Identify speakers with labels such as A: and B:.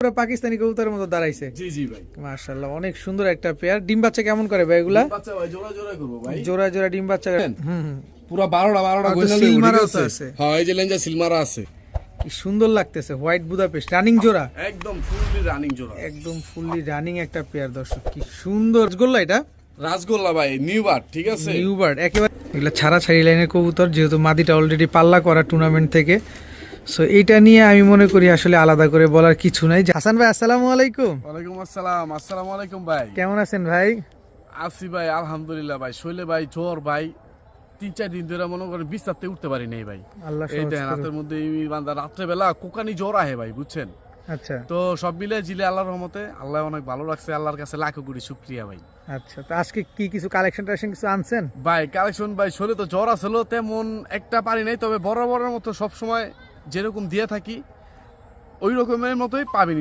A: পুরো পাকিস্তানি কবুতরের মতো দাঁড়াইছে।
B: জি জি ভাই,
A: মাশাআল্লাহ, অনেক সুন্দর একটা পেয়ার। ডিম বাচ্চা কেমন করে ভাই এগুলা?
B: বাচ্চা ভাই জোড়া জোড়া করবো ভাই,
A: জোড়া জোড়া ডিম বাচ্চা। হুম।
B: পুরো 12টা
A: আর তো
B: গোল্ডেন
A: সিলমারাও তো আছে।
B: হ্যাঁ এই যে লেঞ্জা সিলমারা আছে,
A: কি সুন্দর লাগতেছে, হোয়াইট বুদাপেস্ট রানিং জোড়া,
B: একদম ফুললি রানিং জোড়া,
A: একদম ফুললি রানিং একটা পেয়ার। দর্শক কি সুন্দর গোল্লা, এটা
B: রাজগোল্লা ভাই নিউ বার্ড, ঠিক আছে
A: নিউ বার্ড একেবারে। এগুলা ছাড়া ছাড়ি লাইনের কবুতর, যেহেতু মাদিটা অলরেডি পাল্লা করা টুর্নামেন্ট থেকে। সো এটা নিয়ে আমি মনে করি আসলে আলাদা করে বলার কিছু নাই। হাসান ভাই আসসালামু আলাইকুম।
B: ওয়ালাইকুম আসসালাম, আসসালামু আলাইকুম ভাই।
A: কেমন আছেন ভাই?
B: আসি ভাই আলহামদুলিল্লাহ ভাই, শৈলে ভাই জ্বর ভাই, 3-4 দিন ধরে মনে করেন বিছাতে উঠতে পারি নাই ভাই।
A: আল্লাহ
B: এই
A: সহজ
B: দেখেন
A: করুক।
B: রাতের মধ্যে এই বান্দা রাত্রেবেলা কোকানি জ্বর আহে ভাই, বুঝছেন
A: আচ্ছা
B: তো। সব মিলে জিলে আল্লাহর রহমতে আল্লাহ অনেক ভালো রাখছে, আল্লাহর কাছে লাখো কোটি শুকরিয়া ভাই।
A: আচ্ছা, তো আজকে কি কিছু কালেকশন টালেকশন কিছু আনছেন?
B: ভাই কালেকশন ভাই, শরীরে তো জ্বর আসলো তেমন একটা পারি নাই, তবে বরাবরের মতো সব সময় যেরকম দিয়ে থাকি ওই রকমের মতোই পাবেন।